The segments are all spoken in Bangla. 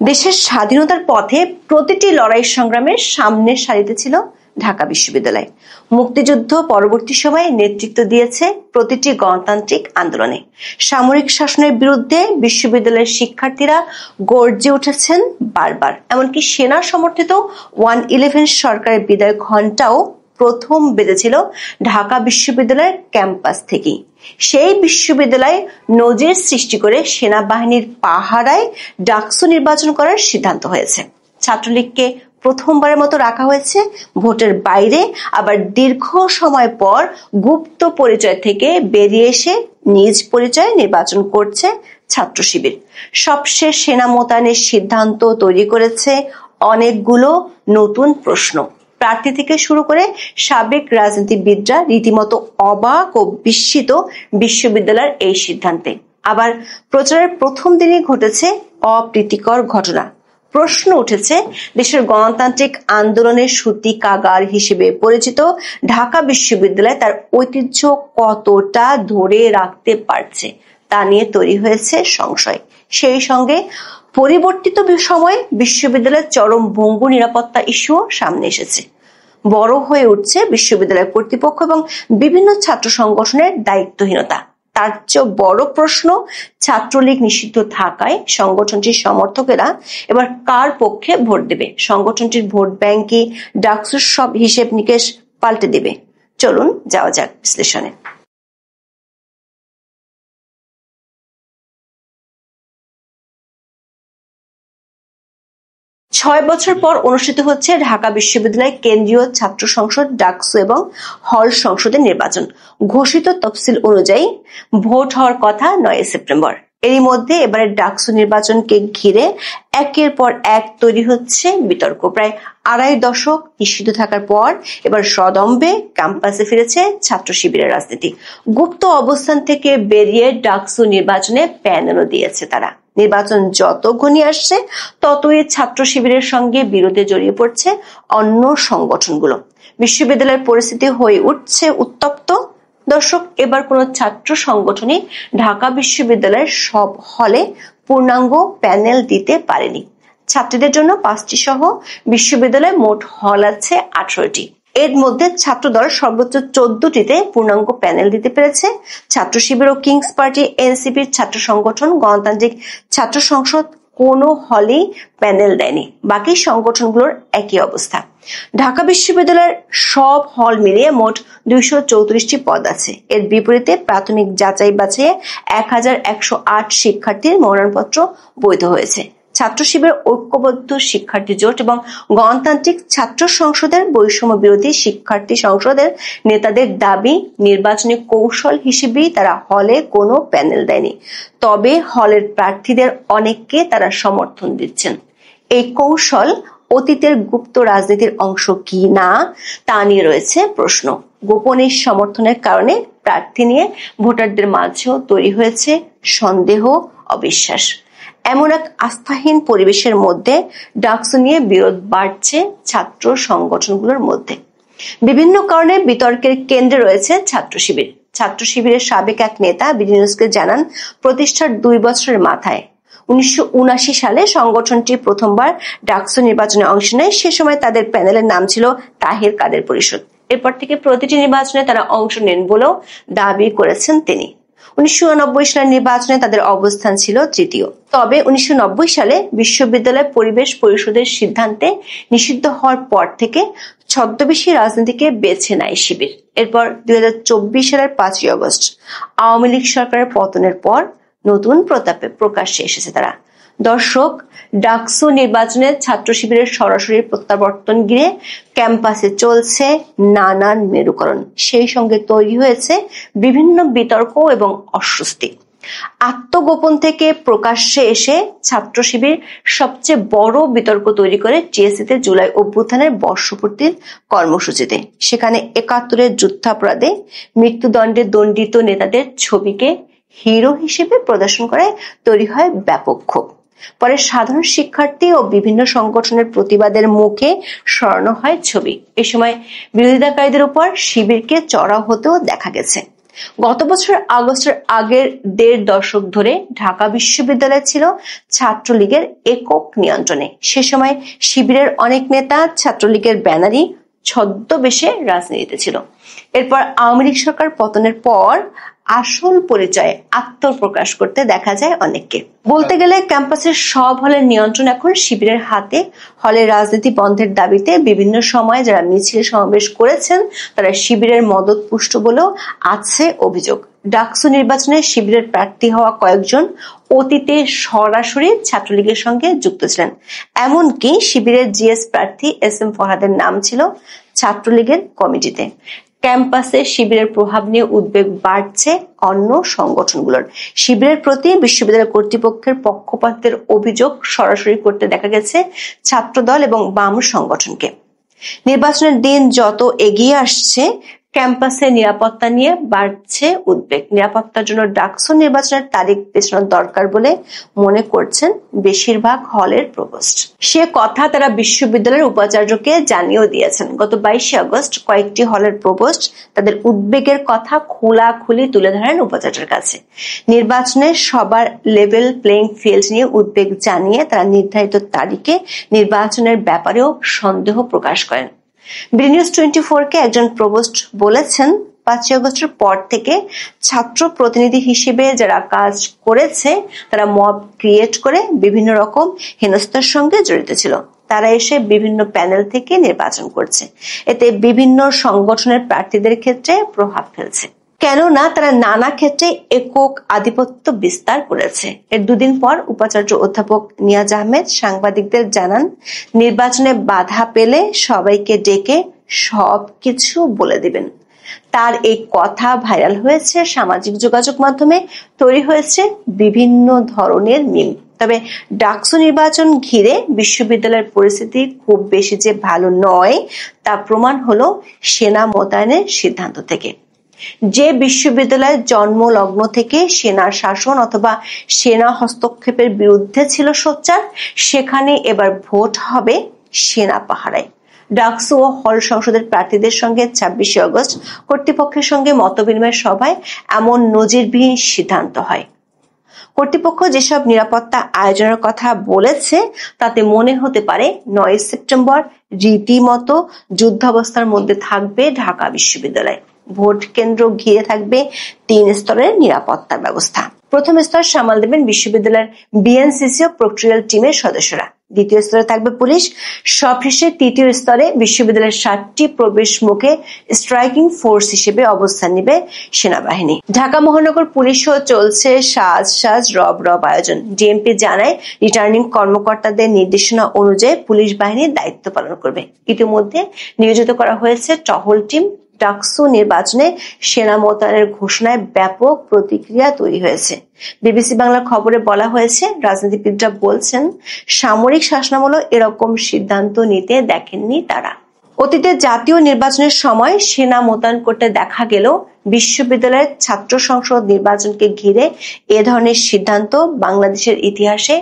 দেশের স্বাধীনতার পথে প্রতিটি লড়াই সংগ্রামের সামনের সারিতে ছিল ঢাকা বিশ্ববিদ্যালয়। মুক্তিযুদ্ধ পরবর্তী সময়ে নেতৃত্ব দিয়েছে প্রতিটি গণতান্ত্রিক আন্দোলনে। সামরিক শাসনের বিরুদ্ধে বিশ্ববিদ্যালয়ের শিক্ষার্থীরা গর্জে উঠেছেন বারবার। এমনকি সেনা সমর্থিত 111 সরকারের বিদায় ঘণ্টাও প্রথম বেজেছিল ঢাকা বিশ্ববিদ্যালয়ের ক্যাম্পাস থেকেই। সেই বিশ্ববিদ্যালয়ে নজির সৃষ্টি করে সেনাবাহিনীর পাহারায় ডাকসু নির্বাচন করার সিদ্ধান্ত হয়েছে। ছাত্রলীগকে প্রথমবারের মতো রাখা হয়েছে ভোটের বাইরে, আবার দীর্ঘ সময় পর গুপ্ত পরিচয় থেকে বেরিয়ে এসে নিজ পরিচয়ে নির্বাচন করছে ছাত্র শিবির। সবশেষ সেনা মোতায়েনের সিদ্ধান্ত তৈরি করেছে অনেকগুলো নতুন প্রশ্ন। প্রার্থী থেকে শুরু করে সাবেক রাজনীতিবিদরা রীতিমতো অবাক ও বিস্মিত বিশ্ববিদ্যালয়ের এই সিদ্ধান্তে। আবার প্রচারের প্রথম দিনই ঘটেছে অপ্রীতিকর ঘটনা। প্রশ্ন উঠেছে, দেশের গণতান্ত্রিক আন্দোলনের সূতিকাগার হিসেবে পরিচিত ঢাকা বিশ্ববিদ্যালয় তার ঐতিহ্য কতটা ধরে রাখতে পারছে তা নিয়ে তৈরি হয়েছে সংশয়। সেই সঙ্গে পরিবর্তিত সময়ে বিশ্ববিদ্যালয়ের চরম ভঙ্গুর নিরাপত্তা ইস্যুও সামনে এসেছে। বড় হয়ে উঠছে বিশ্ববিদ্যালয় কর্তৃপক্ষ এবং বিভিন্ন ছাত্র সংগঠনের দায়িত্বহীনতা। তার চেয়ে বড় প্রশ্ন, ছাত্রলীগ নিষিদ্ধ থাকায় সংগঠনটির সমর্থকেরা এবার কার পক্ষে ভোট দেবে? সংগঠনটির ভোট ব্যাংকে ডাকসুর সব হিসেব নিকেশ পাল্টে দেবে। চলুন যাওয়া যাক বিশ্লেষণে। 6 বছর পর অনুষ্ঠিত হচ্ছে ঢাকা বিশ্ববিদ্যালয় কেন্দ্রীয় ছাত্র সংসদ ডাকসু এবং হল সংসদের নির্বাচন। ঘোষিত তফসিল অনুযায়ী ভোট হওয়ার কথা 9 সেপ্টেম্বর। এরই মধ্যে এবারে ডাকসু নির্বাচনকে ঘিরে একের পর এক তৈরি হচ্ছে বিতর্ক। প্রায় আড়াই দশক নিষিদ্ধ থাকার পর এবার সদম্ভে ক্যাম্পাসে ফিরেছে ছাত্র শিবিরের রাজনীতি। গুপ্ত অবস্থান থেকে বেরিয়ে ডাকসু নির্বাচনে প্যানেলও দিয়েছে তারা। নির্বাচন যত ঘনিয়ে আসছে ততই ছাত্র শিবিরের সঙ্গে বিরোধে জড়িয়ে পড়ছে অন্য সংগঠনগুলো। বিশ্ববিদ্যালয়ের পরিস্থিতি হয়ে উঠছে উত্তপ্ত। দর্শক, এবার কোন ছাত্র সংগঠনই ঢাকা বিশ্ববিদ্যালয়ের সব হলে পূর্ণাঙ্গ প্যানেল দিতে পারেনি। ছাত্রীদের জন্য 5টি সহ বিশ্ববিদ্যালয়ে মোট হল আছে 18টি। এর মধ্যে ছাত্রদল সর্বোচ্চ 14টিতে পূর্ণাঙ্গ প্যানেল দিতে পেরেছে। ছাত্র শিবির ও কিংস পার্টি, এনসিপির ছাত্র সংগঠন, গণতান্ত্রিক ছাত্র সংসদ কোনো হলেই প্যানেল দেয়নি। বাকি সংগঠনগুলোর একই অবস্থা। ঢাকা বিশ্ববিদ্যালয়ের সব হল মিলিয়ে মোট 234টি পদ আছে। এর বিপরীতে প্রাথমিক যাচাই বাছাইয়ে 1108 শিক্ষার্থীর মনোনয়নপত্র বৈধ হয়েছে। ছাত্র শিবির ঐক্যবদ্ধ শিক্ষার্থী জোট এবং গণতান্ত্রিক ছাত্র সংসদের বৈষম্য বিরোধী শিক্ষার্থী সংসদের নেতাদের দাবি, নির্বাচনী কৌশল হিসেবেই তারা হলে কোনো প্যানেল দেয়নি। তবে হলের প্রার্থীদের অনেককে তারা সমর্থন দিচ্ছেন। এই কৌশল অতীতের গুপ্ত রাজনীতির অংশ কি না তা নিয়ে রয়েছে প্রশ্ন। গোপনে সমর্থনের কারণে প্রার্থী নিয়ে ভোটারদের মাঝেও তৈরি হয়েছে সন্দেহ, অবিশ্বাস। এমন এক আস্থাহীন পরিবেশের মধ্যে ডাকসু নিয়ে বিরোধ বাড়ছে ছাত্র সংগঠনগুলোর মধ্যে। বিভিন্ন কারণে বিতর্কের কেন্দ্রে রয়েছে ছাত্র শিবির। ছাত্র শিবিরের সাবেক এক নেতা বিডি নিউজকে জানান, প্রতিষ্ঠার 2 বছরের মাথায় 1979 সালে সংগঠনটি প্রথমবার ডাকসু নির্বাচনে অংশ নেয়। সে সময় তাদের প্যানেলের নাম ছিল তাহির কাদের পরিষদ। এরপর থেকে প্রতিটি নির্বাচনে তারা অংশ নেন বলেও দাবি করেছেন তিনি। 1989 সালের নির্বাচনে তাদের অবস্থান ছিল তৃতীয়। তবে 1990 সালে বিশ্ববিদ্যালয় পরিবেশ পরিষদের সিদ্ধান্তে নিষিদ্ধ হওয়ার পর থেকে ছদ্মবেশী রাজনীতিকে বেছে নেয় শিবির। এরপর 2024 সালের 5ই আগস্ট আওয়ামী লীগ সরকারের পতনের পর নতুন প্রতাপে প্রকাশ্যে এসেছে তারা। দর্শক, ডাকসু নির্বাচনে ছাত্র শিবিরের সরাসরি প্রত্যাবর্তন ঘিরে ক্যাম্পাসে চলছে নানান মেরুকরণ। সেই সঙ্গে তৈরি হয়েছে বিভিন্ন বিতর্ক এবং অস্বস্তি। আত্মগোপন থেকে প্রকাশ্যে এসে ছাত্র শিবির সবচেয়ে বড় বিতর্ক তৈরি করে টিএসসিতে জুলাই অভ্যুত্থানের বর্ষপূর্তির কর্মসূচিতে। সেখানে 71-এর যুদ্ধাপরাধে মৃত্যুদণ্ডে দণ্ডিত নেতাদের ছবিকে হিরো হিসেবে প্রদর্শন করে তৈরি হয় ব্যাপক ক্ষোভ। পরে সাধারণ শিক্ষার্থী ও বিভিন্ন সংগঠনের প্রতিবাদের মুখে সরানো হয় ছবি। এ সময় বিরোধিতাকারীদের উপর শিবিরকে চড়াও হতেও দেখা গেছে। গত বছর আগস্টের আগের 1.5 দশক ধরে ঢাকা বিশ্ববিদ্যালয় ছিল ছাত্রলীগের একক নিয়ন্ত্রণে। সে সময় শিবিরের অনেক নেতা ছাত্রলীগের ব্যানারে ছদ্মবেশে রাজনীতিতে ছিল। এরপর আওয়ামী লীগ সরকার পতনের পর আসল পরিচয়ে আত্মপ্রকাশ করতে দেখা যায় অনেককে। বলতে গেলে ক্যাম্পাসের সব হলের নিয়ন্ত্রণ এখন শিবিরের হাতে। হলের রাজনীতি বন্ধের দাবিতে বিভিন্ন সময়ে যারা মিছিল সমাবেশ করেছেন তারা শিবিরের মদতপুষ্ট বলেও আছে অভিযোগ। ডাকসু নির্বাচনে শিবিরের প্রার্থী হওয়া কয়েকজন অতীতে সরাসরি ছাত্রলীগের সঙ্গে যুক্ত ছিলেন। এমনকি শিবিরের জিএস প্রার্থী SM ফরহাদের নাম ছিল ছাত্রলীগের কমিটিতে। ক্যাম্পাসে শিবিরের প্রভাব নিয়ে উদ্বেগ বাড়ছে অন্য সংগঠনগুলোর। শিবিরের প্রতি বিশ্ববিদ্যালয় কর্তৃপক্ষের পক্ষপাতের অভিযোগ সরাসরি করতে দেখা গেছে ছাত্রদল এবং বাম সংগঠনকে। নির্বাচনের দিন যত এগিয়ে আসছে ক্যাম্পাসে নিরাপত্তা নিয়ে বাড়ছে উদ্বেগ। নিরাপত্তার জন্য ডাকসু নির্বাচনের তারিখ পেছানোর দরকার বলে মনে করছেন বেশিরভাগ হলের প্রভোস্ট। সে কথা তারা বিশ্ববিদ্যালয়ের উপাচার্যকে জানিয়েও দিয়েছেন। গত 22 আগস্ট কয়েকটি হলের প্রভোস্ট তাদের উদ্বেগের কথা খোলাখুলি তুলে ধরেন উপাচার্যের কাছে। নির্বাচনে সবার লেভেল প্লেইং ফিল্ড নিয়ে উদ্বেগ জানিয়ে তারা নির্ধারিত তারিখে নির্বাচনের ব্যাপারেও সন্দেহ প্রকাশ করেন। বিডিনিউজ 24-কে একজন প্রভোস্ট বলেছেন, 5 আগস্টের পর থেকে ছাত্র প্রতিনিধি হিসেবে যারা কাজ করেছে তারা মব ক্রিয়েট করে বিভিন্ন রকম হেনস্থার সঙ্গে জড়িত ছিল। তারা এসে বিভিন্ন প্যানেল থেকে নির্বাচন করছে। এতে বিভিন্ন সংগঠনের প্রার্থীদের ক্ষেত্রে প্রভাব ফেলছে। কেননা তারা নানা ক্ষেত্রে একক আধিপত্য বিস্তার করেছে। এর 2 দিন পর উপাচার্য অধ্যাপক নিয়াজ আহমেদ সাংবাদিকদের জানান, নির্বাচনে বাধা পেলে সবাইকে ডেকে সবকিছু বলে দিবেন। তার এই কথা ভাইরাল হয়েছে সামাজিক যোগাযোগ মাধ্যমে, তৈরি হয়েছে বিভিন্ন ধরনের মিম। তবে ডাকসু নির্বাচন ঘিরে বিশ্ববিদ্যালয়ের পরিস্থিতি খুব বেশি যে ভালো নয় তা প্রমাণ হলো সেনা মোতায়েনের সিদ্ধান্ত থেকে। যে বিশ্ববিদ্যালয়ের জন্মলগ্ন থেকে সেনা শাসন অথবা সেনা হস্তক্ষেপের বিরুদ্ধে ছিল সোচ্চার, সেখানে এবার ভোট হবে সেনা পাহারায়। ডাকসু ও হল সংসদের প্রার্থীদের সঙ্গে 26 আগস্ট কর্তৃপক্ষের সঙ্গে মতবিনিময় সভায় এমন নজিরবিহীন সিদ্ধান্ত হয়। কর্তৃপক্ষ যেসব নিরাপত্তা আয়োজনের কথা বলেছে তাতে মনে হতে পারে 9 সেপ্টেম্বর রীতিমতো যুদ্ধাবস্থার মধ্যে থাকবে ঢাকা বিশ্ববিদ্যালয়। ভোট কেন্দ্র ঘিরে থাকবে 3 স্তরের নিরাপত্তা ব্যবস্থা। প্রথম স্তর সামাল দেবেন বিশ্ববিদ্যালয়ের বিএনসিসি ও প্রক্রিয়াল টিমের সদস্যরা। দ্বিতীয় স্তরে থাকবে পুলিশ। সবশেষে তৃতীয় স্তরে বিশ্ববিদ্যালয়ের 7টি প্রবেশ মুখে স্ট্রাইকিং ফোর্স হিসেবে অবস্থান নেবে সেনাবাহিনী। ঢাকা মহানগর পুলিশও চলছে সাজ রব আয়োজন। ডিএমপি জানায়, রিটার্নিং কর্মকর্তাদের নির্দেশনা অনুযায়ী পুলিশ বাহিনী দায়িত্ব পালন করবে। ইতিমধ্যে নিয়োজিত করা হয়েছে টহল টিম। ডাকসু নির্বাচনে সেনা মোতায়েনের ঘোষণায় ব্যাপক প্রতিক্রিয়া তৈরি হয়েছে। বিবিসি বাংলার খবরে বলা হয়েছে, রাজনীতিবিদরা বলছেন সামরিক শাসনামলে এরকম সিদ্ধান্ত নিতে দেখেননি তারা। অতীতে জাতীয় নির্বাচনের সময় সেনা মোতায়েন করতে দেখা গেলেও বিশ্ববিদ্যালয়ের ছাত্র সংসদ নির্বাচনকে ঘিরে এ ধরনের সিদ্ধান্ত বাংলাদেশের ইতিহাসে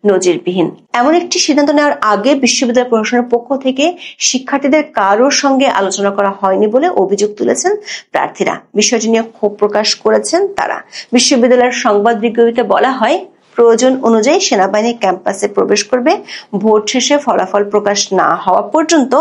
নজিরবিহীন। এমন একটি সিদ্ধান্ত নেওয়ার আগে বিশ্ববিদ্যালয় প্রশাসনের পক্ষ থেকে শিক্ষার্থীদের কারোর সঙ্গে আলোচনা করা হয়নি বলে অভিযোগ তুলেছেন প্রার্থীরা। বিষয়টি নিয়ে ক্ষোভ প্রকাশ করেছেন তারা। বিশ্ববিদ্যালয়ের সংবাদ বিজ্ঞপ্তিতে বলা হয়, প্রয়োজন অনুযায়ী সেনাবাহিনী ক্যাম্পাসে প্রবেশ করবে। ভোট শেষে ফলাফল প্রকাশ না হওয়া পর্যন্ত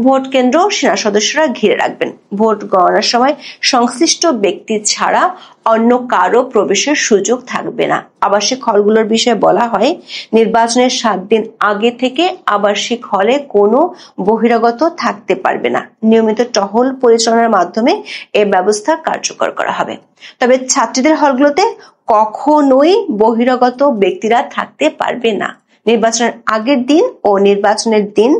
ভোট কেন্দ্র সেনা সদস্যরা ঘিরে রাখবেন। ভোট গণনার সময় সংশ্লিষ্ট ব্যক্তি ছাড়া অন্য কারো প্রবেশের সুযোগ থাকবে না। আবাসিক হলগুলোর বিষয়ে বলা হয়, নির্বাচনের 7 দিন আগে থেকে আবাসিক হলে কোনো বহিরাগত থাকতে পারবে না। নিয়মিত টহল পরিচালনার মাধ্যমে এ ব্যবস্থা কার্যকর করা হবে। তবে ছাত্রীদের হলগুলোতে কখনোই বহিরাগত ব্যক্তিরা থাকতে পারবে না। নির্বাচনের আগের দিন ও নির্বাচনের দিন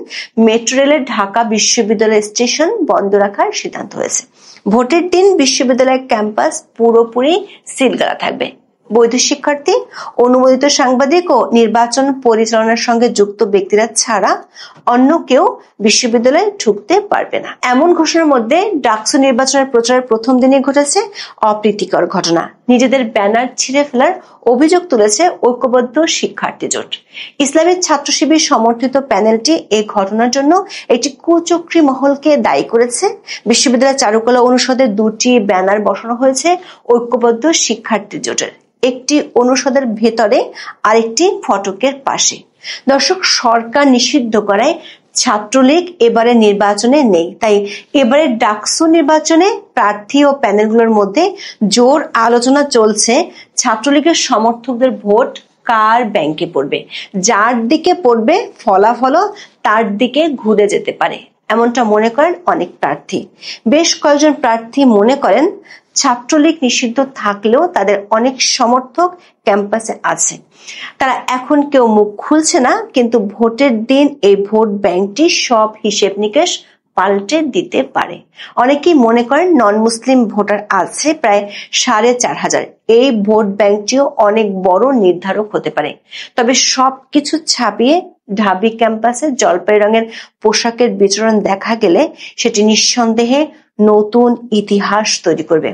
মেট্রো রেলের ঢাকা বিশ্ববিদ্যালয় স্টেশন বন্ধ রাখার সিদ্ধান্ত হয়েছে। ভোটের দিন বিশ্ববিদ্যালয়ের ক্যাম্পাস পুরোপুরি সিলগালা থাকবে। বৈধ শিক্ষার্থী, অনুমোদিত সাংবাদিক ও নির্বাচন পরিচালনার সঙ্গে যুক্ত ব্যক্তিরা ছাড়া অন্য কেউ বিশ্ববিদ্যালয়ে ঢুকতে পারবে না। এমন ঘোষণার মধ্যে ডাকসু নির্বাচনের প্রচারের প্রথম দিনে ঘটেছে অপ্রীতিকর ঘটনা। নিজেদের ব্যানার ছিঁড়ে ফেলার অভিযোগ তুলেছে ঐক্যবদ্ধ শিক্ষার্থী জোট। ইসলামী ছাত্র শিবির সমর্থিত প্যানেলটি এই ঘটনার জন্য একটি কুচক্রী মহলকে দায়ী করেছে। বিশ্ববিদ্যালয় চারুকলা অনুষদে 2টি ব্যানার বসানো হয়েছে ঐক্যবদ্ধ শিক্ষার্থী জোটের, একটি অনুষদের ভেতরে আরেকটি ফটকের পাশে। দর্শক, সরকার নিষিদ্ধ করায় ছাত্রলীগ এবারে নির্বাচনে নেই, তাই এবারে ডাকসু নির্বাচনে প্রার্থী ও প্যানেলগুলোর মধ্যে জোর আলোচনা চলছে ছাত্রলীগের সমর্থকদের ভোট কার ব্যাংকে পড়বে। যার দিকে পড়বে ফলাফলও তার দিকে ঘুরে যেতে পারে, এমনটা মনে করেন অনেক প্রার্থী। বেশ কয়েকজন প্রার্থী মনে করেন ছাত্রলীগ নিষিদ্ধ থাকলেও তাদের অনেক সমর্থক ক্যাম্পাসে আছে, তারা এখন কেউ মুখ খুলছে না, কিন্তু ভোটের দিন এই ভোট ব্যাংকটি সব হিসেব নিকেশ পাল্টে দিতে পারে। অনেকেই মনে করেন নন মুসলিম ভোটার আছে প্রায় 4,500। এই ভোট ব্যাংকটিও অনেক বড় নির্ধারক হতে পারে। তবে সবকিছু ছাপিয়ে ঢাবি ক্যাম্পাসে জলপাই রঙের পোশাকের বিচরণ দেখা গেলে সেটি নিঃসন্দেহে নতুন ইতিহাস তৈরি করবে।